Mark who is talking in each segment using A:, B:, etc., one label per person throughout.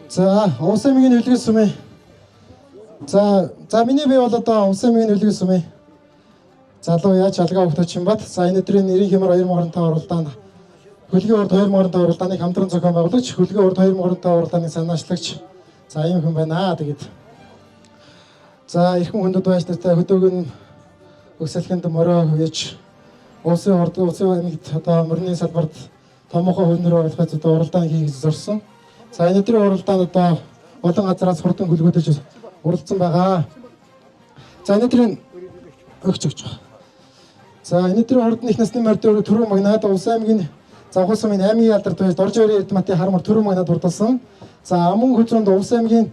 A: За, Улсын аймгийн үлгэр сумын. За миний бие бол одоо Улсын аймгийн үлгэр сумын залуу яаж алгаа хөгтөж Чинбат. За энэ өдрийн нэрийн хэмээр 2025 уралдаанд хөлгийн урд 2025 уралдааныг хамтран зохион байгуулагч, хөлгийн урд 2025 уралдааны санаачлагч. За ийм хүн байна. Тэгээд за эрхэм хүндэт байж нартай хөдөг нь өгсөлхөнд морой хөвж Улсын аймагт одоо мөрний салбарт томоохон хөндрөө болгож одоо уралдаан хийх зорьсон. За энэ өдрийн уралдаанд одоо олон газараас хурдан хөлгөөдөж уралдсан байгаа. За энэ өдрийн өгч. За энэ өдрийн уралдааны их насны морьд төрөө магнад Улсын аймгийн Завхал сумын 8-ийн алдарт байж Доржойрын Эрдматын хармар төрөө магнад урдалсан. За мөн хөдрөнд Улсын аймгийн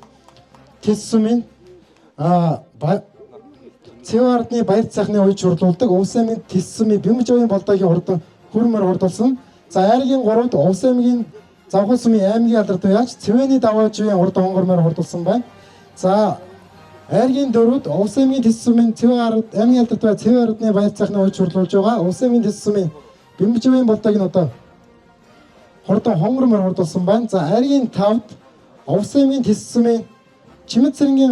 A: Тэс сумын Цэвардны баяр цахны уяж хурлуулдаг Улсын аймгийн Тэс сумын Бэмжовын болдогийн хурдан хөрмөр хурдалсан. За айргийн 3-д Улсын аймгийн Завхал сумын 8-ийн алдарт байж Цэвэний даваачийн хурдан хонгормоор хурдалсан байна. За айргийн 4-д Улсын аймгийн Тэс сумын Цэвард 8-ийн алдарт байж Цэвардны баяр цахны уяж хурлуулж байгаа. Улсын аймгийн Тэс сумын Бэмжовын болдогийн одоо хурдан хонгормоор хурдалсан байна. За айргийн 5-д Улсын аймгийн Тэс сумын Чимэд цэрэнгийн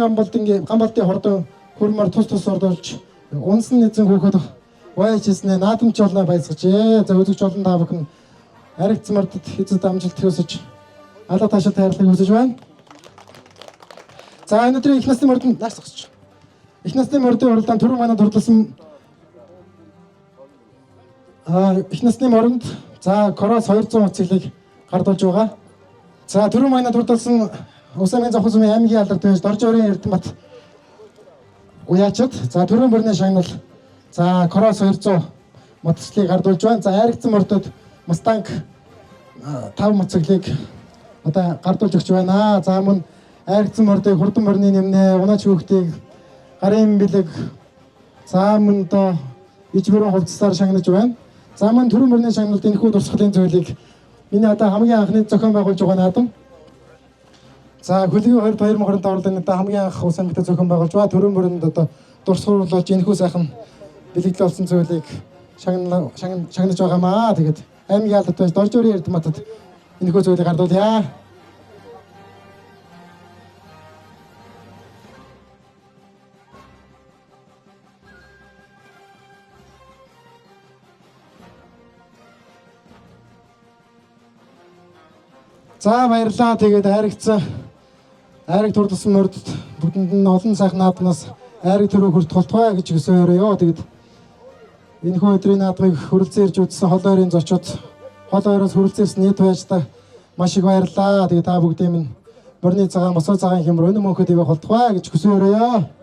A: гамбалтын хурдан хөрмөр тус урдуулж унсан эзэн хөөхөд байжснээ наадамч олно баясгажээ. За үзэгч олон та бүхэн аригц мордод эзэд амжилт хүсэж алга таашаал хайрлыг хүсэж байна. За энэ өдрийн их насны мордод наасгаж. Их насны мордын уралдаанд түрүү манад хурласан их насны мордод за Корос 200 уцгийг гардуулж байгаа. За түрүү манад хурласан Улсын аймгийн Завхал сумын 8-ийн алдарт байж Доржойрын Эрдмат уяачид за төрийн бүрний шагнал за Корос 200 мотоциклыг гардуулж байна. За айргцсан мордод Мустанг 5 мотоциклыг одоо гардуулж өгч байна. За мөн айргцсан мордыг хурдан морины нэмнээ унаач хүүхдийг гарын бэлэг за мөн одоо ижмэрэн хувцсаар шагнаж байна. За мөн төрийн бүрний шагналд энэхүү дурсгалын зүйлийг миний одоо хамгийн анхны зохион байгуулж байгаа наадам. За хөлгийн 2025 уралдааны одоо хамгийн анх Улсын аймагт зохион байгуулж байгаа. Төрийн бүрэнд одоо дурсгалуулж энэхүү сайхан бэлэгдэл болсон зүйлийг шагнаж байгаамаа. Тэгээд аймгийн алдарт байж Доржойрын Эрдматад энэхүү зүйлийг гардуулъя. За баярлалаа. Тэгээд айрыг турдсан мордод бүгдэнд нь олон сайхан наадмаас айрыг төрөө хүрт толтгой гэж өсөөрөө. Тэгээд энэхүү өдрийн наадмыг хүрэлцэн ирж үзсэн хол ойрын зочид хол ойроос хүрэлцэн ирсэн нийт байжтай маш их баярлалаа. Тэгээд та бүгдийн минь морины цагаан босоо цагаан хэмээр өнө мөнхөд ивэ толтгой гэж өсөөрөө.